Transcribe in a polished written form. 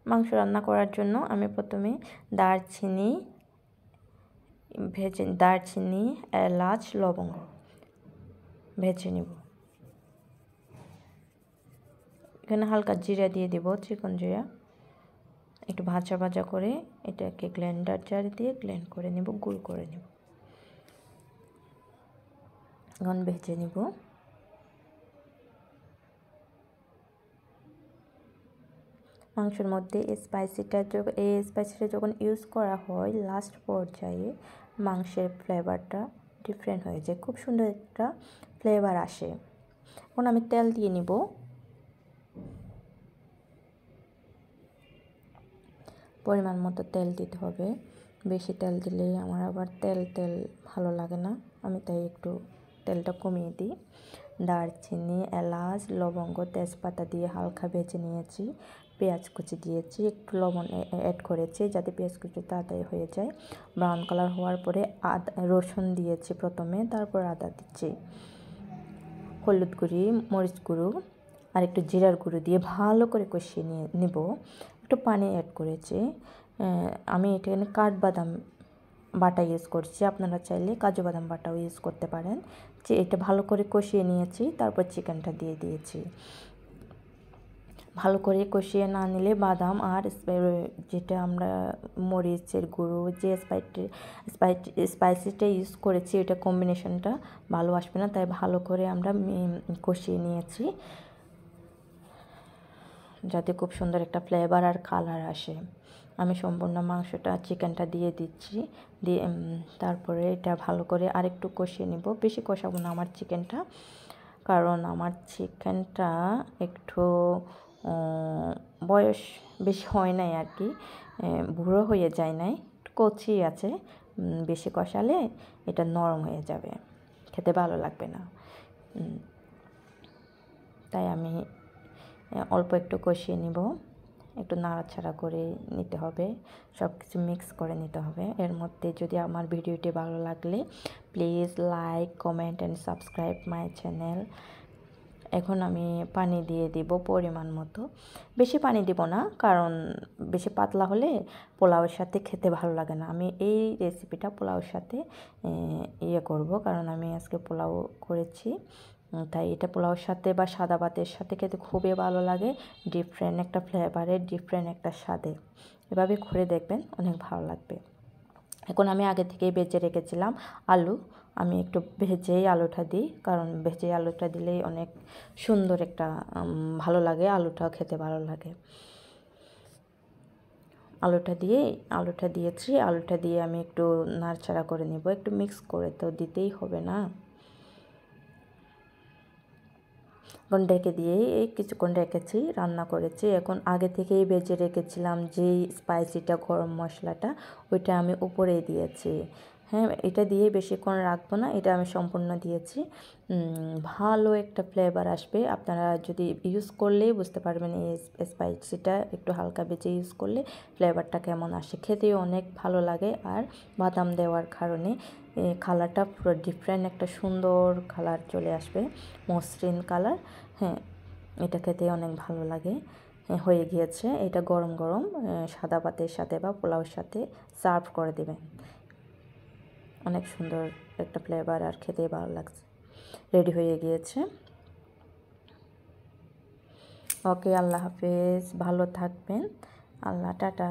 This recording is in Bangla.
মাংস রান্না করার জন্য আমি প্রথমে দারচিনি, এলাচ, লবঙ্গ ভেজে নেব। এখানে হালকা জিরা দিয়ে দেব, চিকন জিরা। একটু ভাজা ভাজা করে এটাকে গ্রাইন্ডার জার দিয়ে গ্রাইন্ড করে নেব, গুঁড়ো করে নেব। এখন ভেজে নেব। মাংসের মধ্যে এই স্পাইসিটা যখন ইউজ করা হয় লাস্ট পর্যায়ে মাংসের ফ্লেভারটা ডিফারেন্ট হয়ে যায়, খুব সুন্দর একটা ফ্লেভার আসে। এখন আমি তেল দিয়ে নিব। পরিমাণ মতো তেল দিতে হবে, বেশি তেল দিলে আমার আবার তেল ভালো লাগে না, আমি তাই একটু তেলটা কমিয়ে দিই। দারচিনি, এলাচ, লবঙ্গ, তেজপাতা দিয়ে হালকা ভেজে নিয়েছি। পেঁয়াজ কুচি দিয়েছি, একটু লবণ অ্যাড করেছি যাতে পেঁয়াজ কুচি তাড়াতাড়ি হয়ে যায়। ব্রাউন কালার হওয়ার পরে রসুন দিয়েছি প্রথমে, তারপর আদা দিচ্ছি। হলুদ গুঁড়ি, মরিচ গুঁড়ো আর একটু জিরার গুঁড়ো দিয়ে ভালো করে কষিয়ে নেব। একটু পানি অ্যাড করেছি। আমি এখানে কাঠবাদাম বাটা ইউজ করছি, আপনারা চাইলে কাজু বাদাম বাটাও ইউজ করতে পারেন। যে এটা ভালো করে কষিয়ে নিয়েছি, তারপর চিকেনটা দিয়ে দিয়েছি। ভালো করে কষিয়ে না নিলে বাদাম আর যেটা আমরা মরিচের গুঁড়ো যে স্পাইসিটা ইউজ করেছি এটা কম্বিনেশনটা ভালো আসবে না, তাই ভালো করে আমরা কষিয়ে নিয়েছি যাতে খুব সুন্দর একটা ফ্লেভার আর কালার আসে। আমি সম্পূর্ণ চিকেনটা দিয়ে দিচ্ছি, দিয়ে তারপরে এটা ভালো করে আরেকটু কষিয়ে নিব। বেশি কষাবো না আমার চিকেনটা, কারণ আমার চিকেনটা একটু বয়স বেশি হয় নাই আর কি, বুড়ো হয়ে যায় নাই, একটু কচি আছে। বেশি কষালে এটা নরম হয়ে যাবে, খেতে ভালো লাগবে না। তাই আমি অল্প একটু কষিয়ে নিব, একটু নাড়াচাড়া করে নিতে হবে, সব কিছু মিক্স করে নিতে হবে। এর মধ্যে যদি আমার ভিডিওটি ভালো লাগলে please like, comment and subscribe my channel. এখন আমি পানি দিয়ে দিব পরিমাণ মতো, বেশি পানি দিব না, কারণ বেশি পাতলা হলে পোলাওয়ের সাথে খেতে ভালো লাগে না। আমি এই রেসিপিটা পোলাওয়ের সাথে করব, কারণ আমি আজকে পোলাও করেছি, তাই এটা পোলাওর সাথে বা সাদা ভাতের সাথে খেতে খুবই ভালো লাগে। ডিফারেন্ট একটা ফ্লেভারে, ডিফারেন্ট একটা স্বাদে, এভাবে করে দেখবেন অনেক ভালো লাগবে। এখন আমি আগে থেকেই বেজে রেখেছিলাম আলু, আমি একটু ভেজেই আলুটা দিই, কারণ ভেজে আলুটা দিলেই অনেক সুন্দর একটা ভালো লাগে, আলুটা খেতে ভালো লাগে। আলুটা দিয়েছি, আলুটা দিয়ে আমি একটু নাড়াচাড়া করে নিব, একটু মিক্স করে তো দিতেই হবে না। এখন ঢেকে দিয়ে কিছুক্ষণ রেখেছি, রান্না করেছি। এখন আগে থেকেই ভেজে রেখেছিলাম যেই স্পাইসিটা গরম মশলাটা, ওইটা আমি উপরে দিয়েছি। হ্যাঁ, এটা দিয়ে বেশিক্ষণ রাখবো না, এটা আমি সম্পূর্ণ দিয়েছি। ভালো একটা ফ্লেভার আসবে, আপনারা যদি ইউজ করলেই বুঝতে পারবেন এই স্পাইসিটা একটু হালকা বেজে ইউজ করলে ফ্লেভারটা কেমন আসে, খেতেও অনেক ভালো লাগে। আর বাদাম দেওয়ার কারণে কালারটা পুরো ডিফারেন্ট একটা সুন্দর কালার চলে আসবে, মসৃণ কালার। হ্যাঁ, এটা খেতে অনেক ভালো লাগে। হয়ে গিয়েছে, এটা গরম গরম সাদা ভাতের সাথে বা পোলাওর সাথে সার্ভ করে দেবেন, অনেক সুন্দর একটা ফ্লেভার আর খেতে ভালো লাগছে। রেডি হয়ে গিয়েছে। ওকে, আল্লাহ হাফেজ, ভালো থাকবেন, আল্লাহ, টাটা।